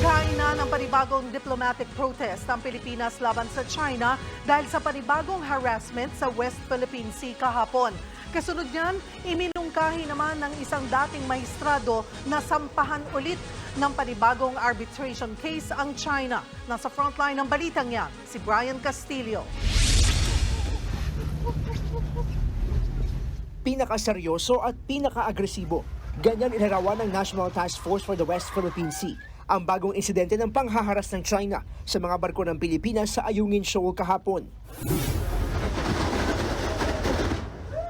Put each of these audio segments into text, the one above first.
Naghain na ng panibagong diplomatic protest ang Pilipinas laban sa China dahil sa panibagong harassment sa West Philippine Sea kahapon. Kasunod niyan, iminungkahi naman ng isang dating maestrado na sampahan ulit ng panibagong arbitration case ang China. Nasa frontline ng balitang yan, si Brian Castillo. Pinakaseryoso at pinaka-agresibo. Ganyan inarawan ng National Task Force for the West Philippine Sea ang bagong insidente ng panghaharas ng China sa mga barko ng Pilipinas sa Ayungin Shoal kahapon.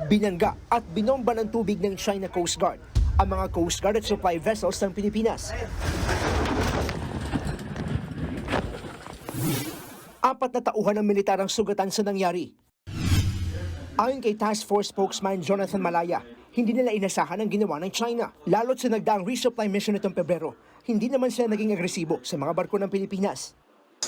Binangga at binomba ng tubig ng China Coast Guard ang mga Coast Guard at supply vessels ng Pilipinas. 4 na tauhan ng militar ang sugatan sa nangyari. Ayon kay Task Force spokesman Jonathan Malaya, hindi nila inasahan ang ginawa ng China. Lalo't sa nagdaang resupply mission nitong Pebrero, hindi naman sila naging agresibo sa mga barko ng Pilipinas.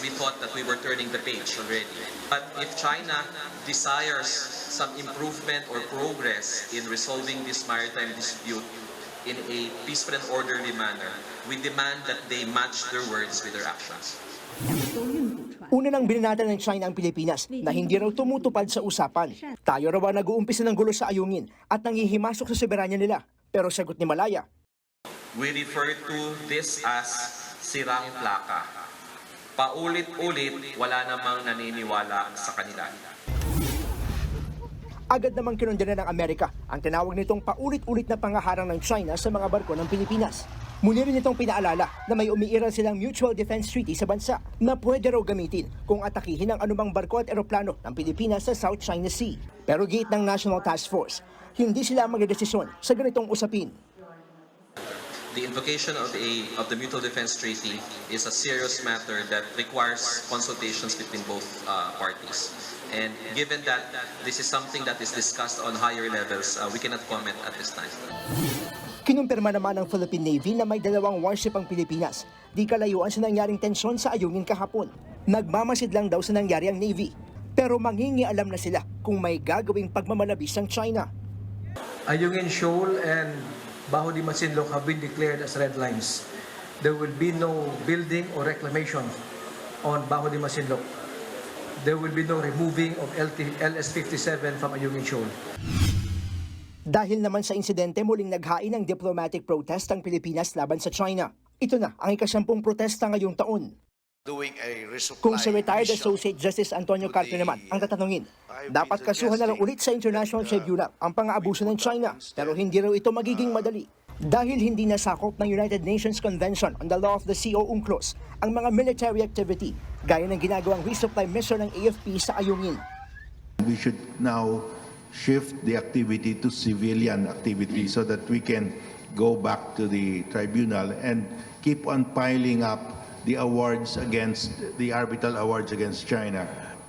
We thought that we were turning the page already. But if China desires some improvement or progress in resolving this maritime dispute in a peaceful and orderly manner, we demand that they match their words with their actions. Una nang binanatan ng China ang Pilipinas na hindi raw tumutupad sa usapan. Tayo raw ang nag-uumpisa ng gulo sa Ayungin at nangihimasok sa soberanya nila. Pero sagot ni Malaya, We refer to this as sirang plaka. Paulit-ulit, wala namang naniniwala sa kanila. agad namang kinondena ng Amerika ang tinawag nitong paulit-ulit na pangaharang ng China sa mga barko ng Pilipinas. Muli rin itong pinaalala na may umiiral silang Mutual Defense Treaty sa bansa na pwede raw gamitin kung atakihin ang anumang barko at eroplano ng Pilipinas sa South China Sea. Pero gate ng National Task Force, hindi sila magdedesisyon sa ganitong usapin. The invocation of the Mutual Defense Treaty is a serious matter that requires consultations between both parties. And given that this is something that is discussed on higher levels, we cannot comment at this time. Kinumpirma naman ng Philippine Navy na may 2 warship ang Pilipinas. Di kalayuan sa nangyaring tensyon sa Ayungin kahapon. Nagmamasid lang daw sa nangyari ang Navy. Pero mangingialam na sila kung may gagawing pagmamalabis ang China. Ayungin Shoal and Baho de Masinloc have been declared as red lines. There will be no building or reclamation on Baho de Masinloc. There will be no removing of LS-57 from Ayungin Shoal. Dahil naman sa insidente, muling naghain ng diplomatic protest ang Pilipinas laban sa China. Ito na ang ika-10 protesta ngayong taon. Kung si retired Associate Justice Antonio Carpio naman ang tatanungin, dapat kasuhan na lang ulit sa International Tribunal ang pang-aabuso ng China, pero hindi raw ito magiging madali. Dahil hindi nasakop ng United Nations Convention on the Law of the Sea o UNCLOS ang mga military activity, gaya ng ginagawang resupply mission ng AFP sa Ayungin. We should now shift the activity to civilian activity so that we can go back to the tribunal and keep on piling up the awards against the arbitral awards against China.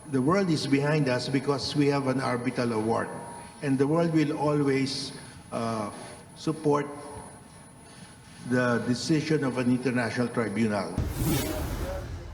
The world is behind us because we have an arbitral award, and the world will always support the decision of an international tribunal.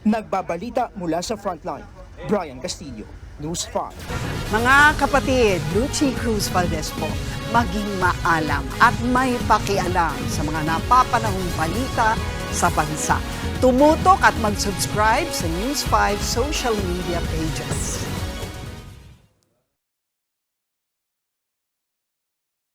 Nagbabalita mula sa frontline, Brian Castillo, News 5. Mga kapatid, Lucy Cruz Valdez po, maging maalam at may pakialam sa mga napapanahong balita sa bansa. Tumutok at mag-subscribe sa News 5 social media pages.